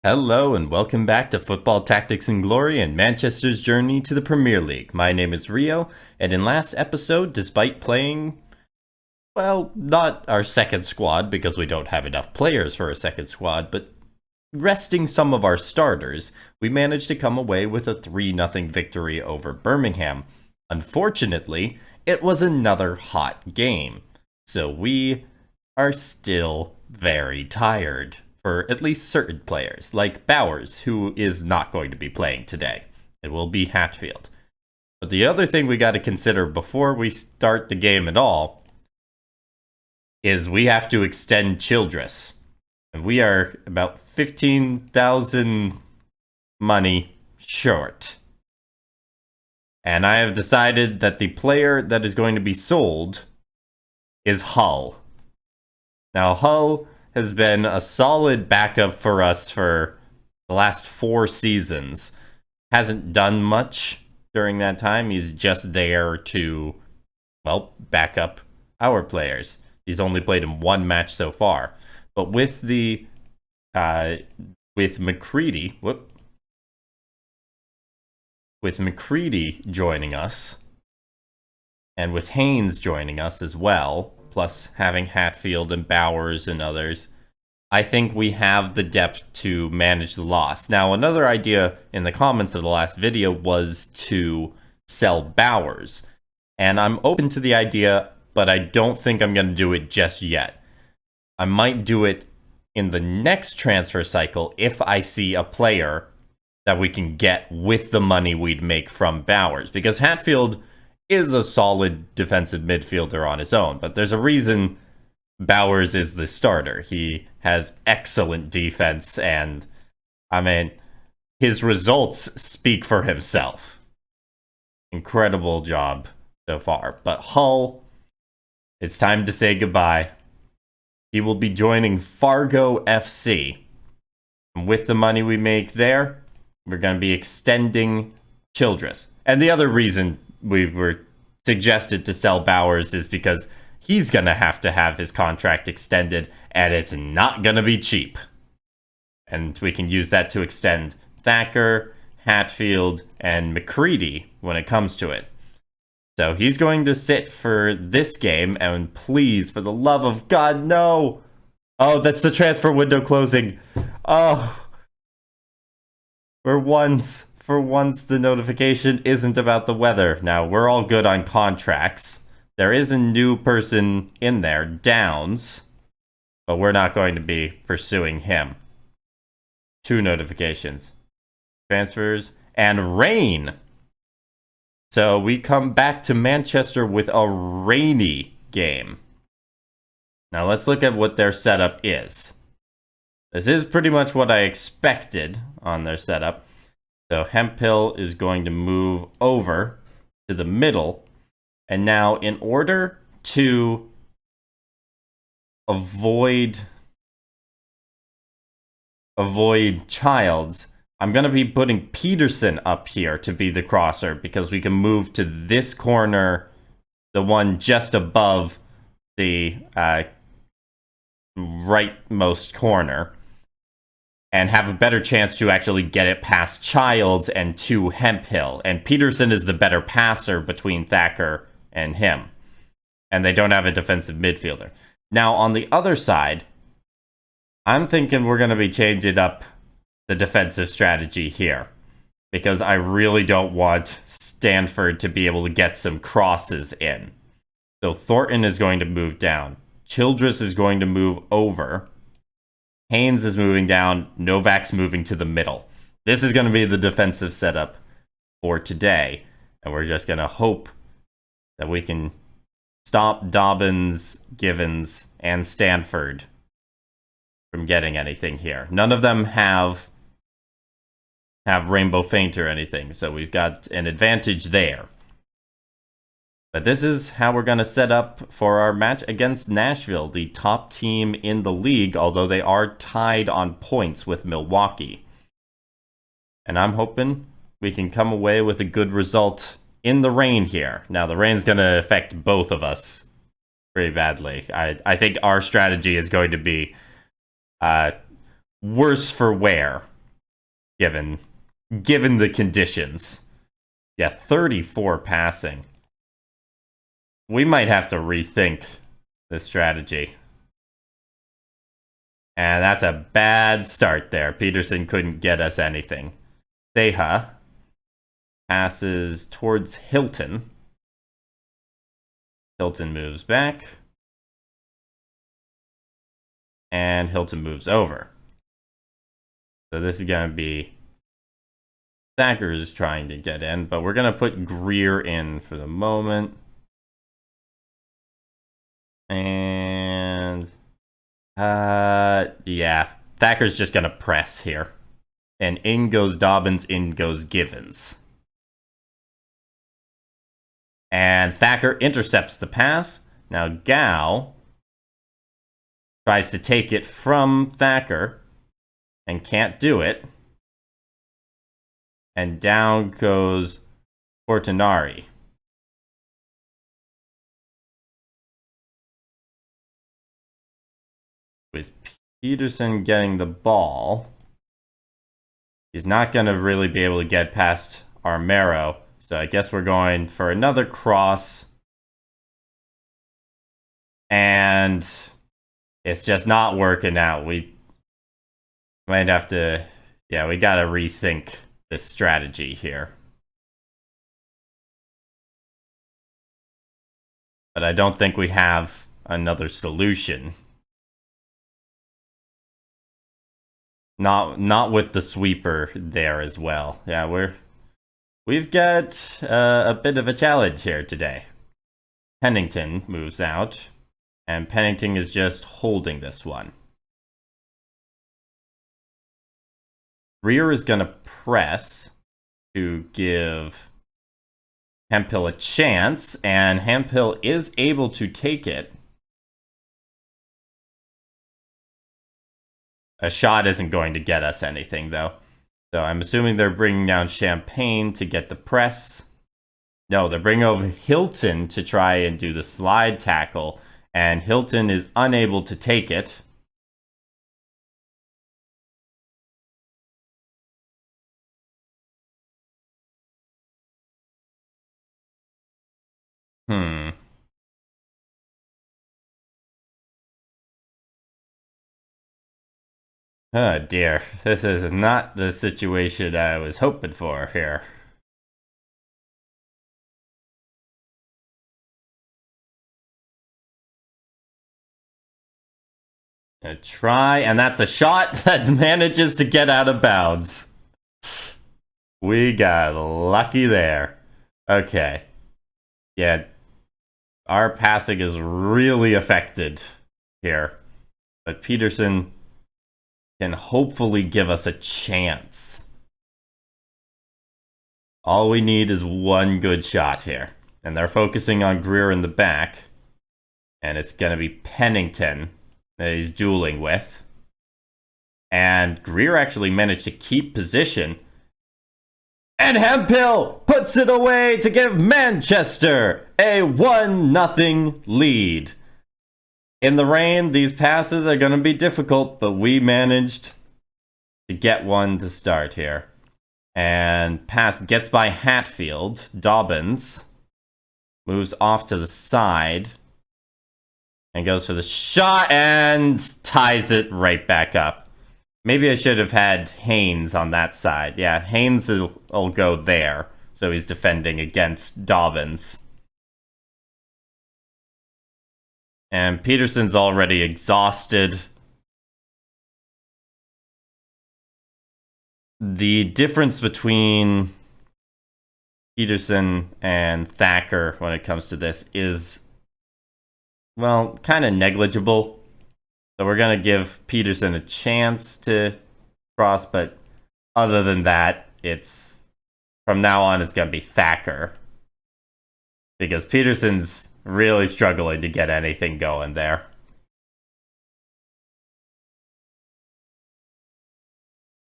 Hello and welcome back to Football Tactics and Glory and Manchester's journey to the Premier League. My name is Rio, and in last episode, despite playing, well, not our second squad because we don't have enough players for a second squad, but resting some of our starters, we managed to come away with a 3-0 victory over Birmingham. Unfortunately, it was another hot game, so we are still very tired. For at least certain players, like Bowers, who is not going to be playing today. It will be Hatfield. But the other thing we got to consider before we start the game at all is we have to extend Childress. And we are about 15,000 money short. And I have decided that the player that is going to be sold is Hull. Now, Hull has been a solid backup for us for the last 4 seasons. Hasn't done much during that time. He's just there to, well, back up our players. He's only played in 1 match so far. But with the, with McCready joining us, and with Haynes joining us as well, plus having Hatfield and Bowers and others, I think we have the depth to manage the loss. Now, another idea in the comments of the last video was to sell Bowers. And I'm open to the idea, but I don't think I'm going to do it just yet. I might do it in the next transfer cycle if I see a player that we can get with the money we'd make from Bowers. Because Hatfield is a solid defensive midfielder on his own, but there's a reason Bowers is the starter. He has excellent defense, and I mean, his results speak for himself. Incredible job so far. But Hull, it's time to say goodbye. He will be joining Fargo FC. And with the money we make there, we're going to be extending Childress. And the other reason we were suggested to sell Bowers is because he's going to have his contract extended, and it's not going to be cheap. And we can use that to extend Thacker, Hatfield, and McCready when it comes to it. So he's going to sit for this game, and please, for the love of God, no! Oh, that's the transfer window closing. Oh. For once, the notification isn't about the weather. Now, we're all good on contracts. There is a new person in there, Downs, but we're not going to be pursuing him. 2 notifications. Transfers and rain. So we come back to Manchester with a rainy game. Now let's look at what their setup is. This is pretty much what I expected on their setup. So Hemphill is going to move over to the middle. And now, in order to avoid Childs, I'm going to be putting Peterson up here to be the crosser, because we can move to this corner, the one just above the rightmost corner, and have a better chance to actually get it past Childs and to Hemphill. And Peterson is the better passer between Thacker and him. And they don't have a defensive midfielder. Now, on the other side, I'm thinking we're going to be changing up the defensive strategy here, because I really don't want Stanford to be able to get some crosses in. So Thornton is going to move down. Childress is going to move over. Haynes is moving down. Novak's moving to the middle. This is going to be the defensive setup for today. And we're just going to hope that we can stop Dobbins, Givens, and Stanford from getting anything here. None of them have Rainbow Feint or anything, so we've got an advantage there. But this is how we're going to set up for our match against Nashville, the top team in the league, although they are tied on points with Milwaukee. And I'm hoping we can come away with a good result in the rain here. Now, the rain's going to affect both of us pretty badly. I think our strategy is going to be worse for wear given the conditions. Yeah, 34 passing. We might have to rethink this strategy. And that's a bad start there. Peterson couldn't get us anything. Seha passes towards Hilton. Hilton moves back. And Hilton moves over. So this is going to be Thacker's trying to get in, but we're going to put Greer in for the moment. And yeah, Thacker's just going to press here. And in goes Dobbins, in goes Givens. And Thacker intercepts the pass. Now Gao tries to take it from Thacker and can't do it. And down goes Portinari. With Peterson getting the ball, he's not going to really be able to get past Armero. So I guess we're going for another cross. And it's just not working out. We might have to, yeah, we got to rethink this strategy here. But I don't think we have another solution. Not with the sweeper there as well. Yeah, we've got a bit of a challenge here today. Pennington moves out, and Pennington is just holding this one. Greer is going to press to give Hemphill a chance, and Hemphill is able to take it. A shot isn't going to get us anything, though. So I'm assuming they're bringing down Champagne to get the press. No, they're bringing over Hilton to try and do the slide tackle, and Hilton is unable to take it. Oh dear, this is not the situation I was hoping for here. A try, and that's a shot that manages to get out of bounds. We got lucky there. Okay. Yeah, our passing is really affected here. But Peterson can hopefully give us a chance. All we need is one good shot here. And they're focusing on Greer in the back. And it's going to be Pennington that he's dueling with. And Greer actually managed to keep position. And Hemphill puts it away to give Manchester a 1-0 lead. In the rain, these passes are going to be difficult, but we managed to get one to start here. And pass gets by Hatfield. Dobbins moves off to the side and goes for the shot and ties it right back up. Maybe I should have had Haynes on that side. Yeah, Haynes will go there, so he's defending against Dobbins. And Peterson's already exhausted. The difference between Peterson and Thacker when it comes to this is, well, kind of negligible. So we're going to give Peterson a chance to cross, but other than that, it's, from now on, it's going to be Thacker. Because Peterson's really struggling to get anything going there.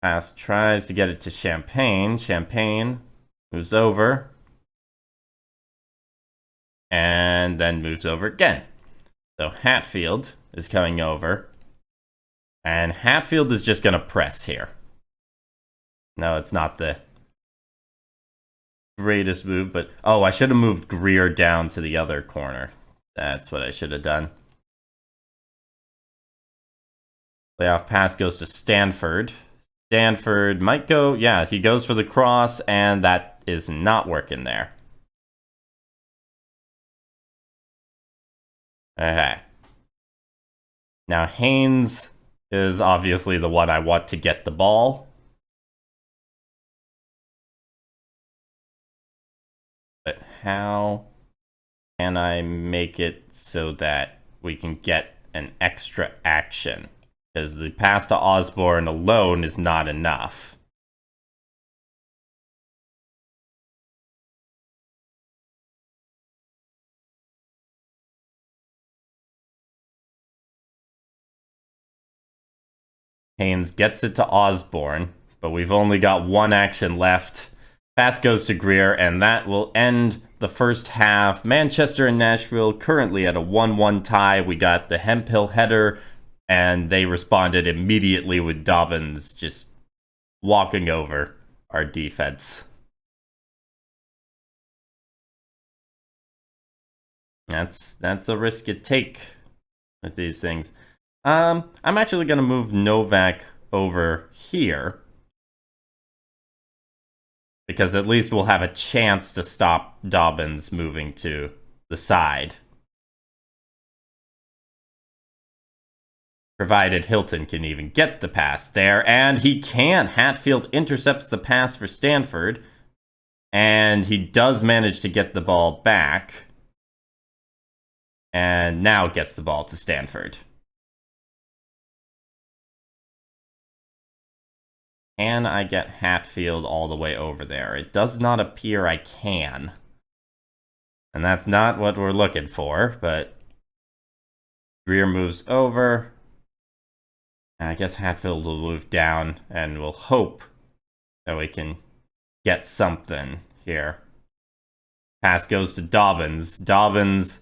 Pass tries to get it to Champagne. Champagne moves over. And then moves over again. So Hatfield is coming over. And Hatfield is just going to press here. No, it's not the greatest move, but oh, I should have moved Greer down to the other corner. That's what I should have done. Layoff pass goes to Stanford. Stanford might go, yeah, he goes for the cross, and that is not working there. Okay. Now, Haynes is obviously the one I want to get the ball. But how can I make it so that we can get an extra action? Because the pass to Osborne alone is not enough. Haynes gets it to Osborne, but we've only got one action left. Pass goes to Greer, and that will end the first half. Manchester and Nashville currently at a 1-1 tie. We got the Hemphill header, and they responded immediately with Dobbins just walking over our defense. That's the risk you take with these things. I'm actually going to move Novak over here, because at least we'll have a chance to stop Dobbins moving to the side. Provided Hilton can even get the pass there, and he can. Hatfield intercepts the pass for Stanford, and he does manage to get the ball back, and now gets the ball to Stanford. Can I get Hatfield all the way over there? It does not appear I can. And that's not what we're looking for, but Greer moves over. And I guess Hatfield will move down, and we'll hope that we can get something here. Pass goes to Dobbins. Dobbins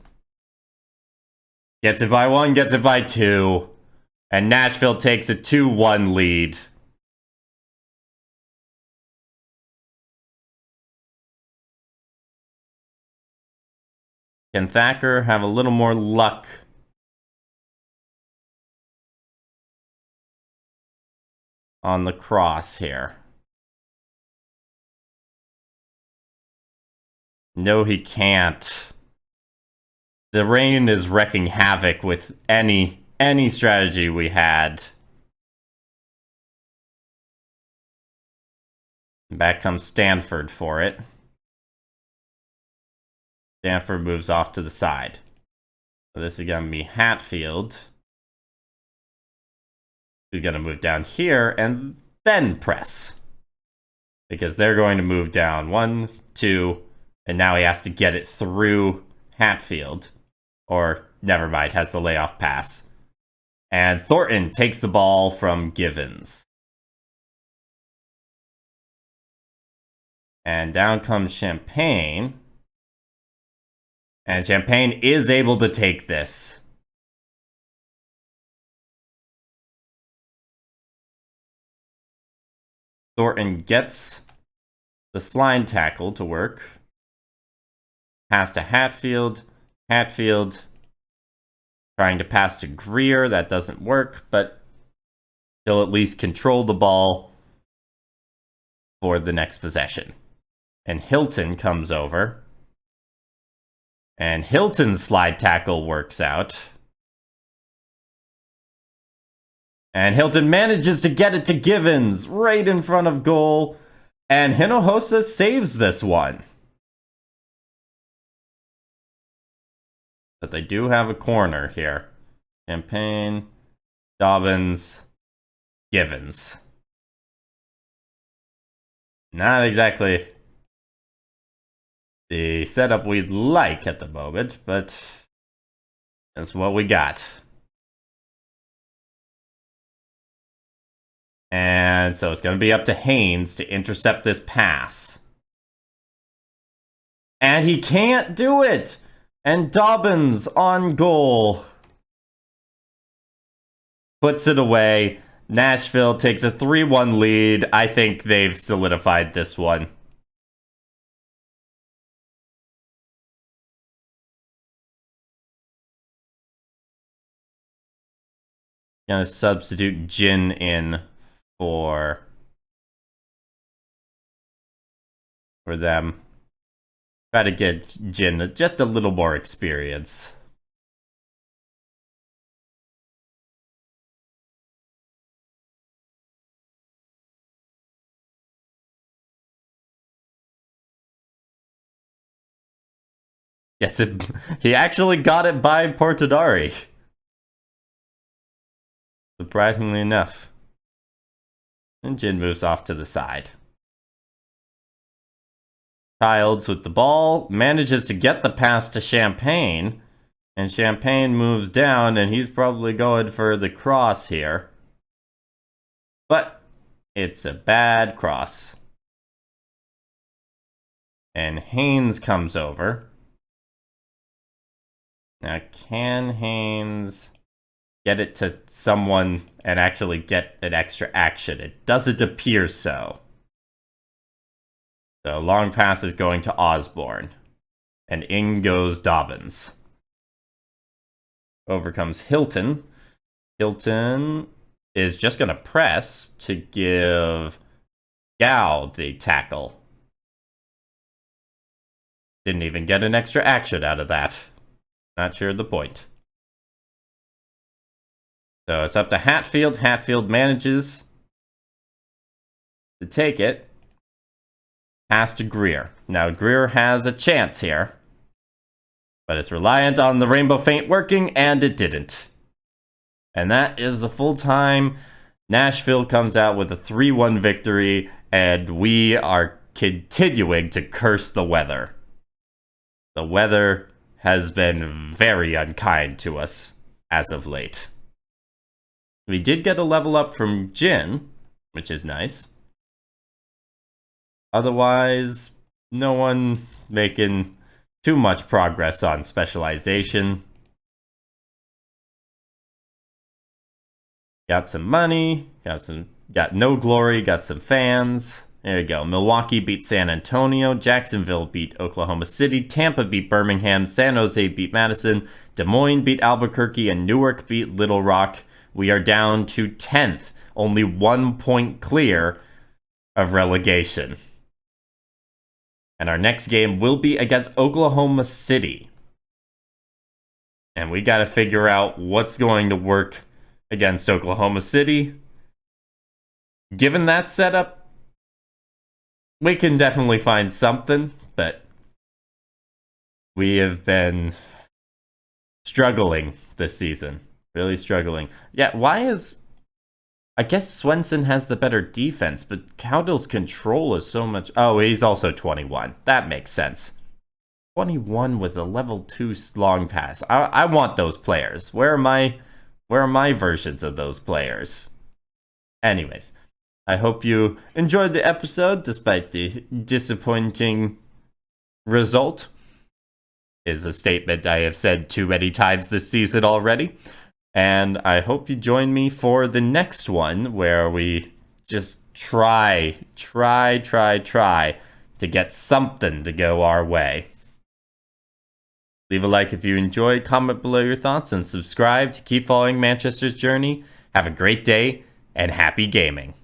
gets it by 1, gets it by 2. And Nashville takes a 2-1 lead. Can Thacker have a little more luck? On the cross here. No, he can't. The rain is wrecking havoc with any strategy we had. Back comes Stanford for it. Stanford moves off to the side. So this is going to be Hatfield. He's going to move down here and then press. Because they're going to move down 1, 2, and now he has to get it through Hatfield. Or, never mind, has the layoff pass. And Thornton takes the ball from Givens. And down comes Champagne. And Champagne is able to take this. Thornton gets the slide tackle to work. Pass to Hatfield. Hatfield trying to pass to Greer. That doesn't work, but he'll at least control the ball for the next possession. And Hilton comes over. And Hilton's slide tackle works out. And Hilton manages to get it to Givens right in front of goal. And Hinojosa saves this one. But they do have a corner here. Champagne, Dobbins, Givens. Not exactly the setup we'd like at the moment, but that's what we got. And so it's going to be up to Haynes to intercept this pass. And he can't do it! And Dobbins on goal puts it away. Nashville takes a 3-1 lead. I think they've solidified this one. Gonna substitute Jin in for them. Try to get Jin just a little more experience. Gets it. He actually got it by Portadari. Surprisingly enough. And Jin moves off to the side. Childs with the ball, manages to get the pass to Champagne, and Champagne moves down, and he's probably going for the cross here. But it's a bad cross. And Haynes comes over. Now, can Haynes get it to someone and actually get an extra action? It doesn't appear so. So long pass is going to Osborne. And in goes Dobbins. Over comes Hilton. Hilton is just going to press to give Gao the tackle. Didn't even get an extra action out of that. Not sure the point. So it's up to Hatfield. Hatfield manages to take it. Pass to Greer. Now Greer has a chance here. But it's reliant on the rainbow feint working, and it didn't. And that is the full time. Nashville comes out with a 3-1 victory, and we are continuing to curse the weather. The weather has been very unkind to us as of late. We did get a level up from Jin, which is nice. Otherwise, no one making too much progress on specialization. Got some money, got no glory, got some fans. There you go. Milwaukee beat San Antonio, Jacksonville beat Oklahoma City, Tampa beat Birmingham, San Jose beat Madison, Des Moines beat Albuquerque, and Newark beat Little Rock. We are down to 10th, only 1 point clear of relegation. And our next game will be against Oklahoma City. And we got to figure out what's going to work against Oklahoma City. Given that setup, we can definitely find something, but we have been struggling this season. Really struggling. Yeah, why is... I guess Swenson has the better defense, but Cowdell's control is so much... Oh, he's also 21. That makes sense. 21 with a level 2 long pass. I want those players. Where are my versions of those players? Anyways, I hope you enjoyed the episode despite the disappointing result. Is a statement I have said too many times this season already. And I hope you join me for the next one where we just try to get something to go our way. Leave a like if you enjoyed, comment below your thoughts, and subscribe to keep following Manchester's journey. Have a great day, and happy gaming.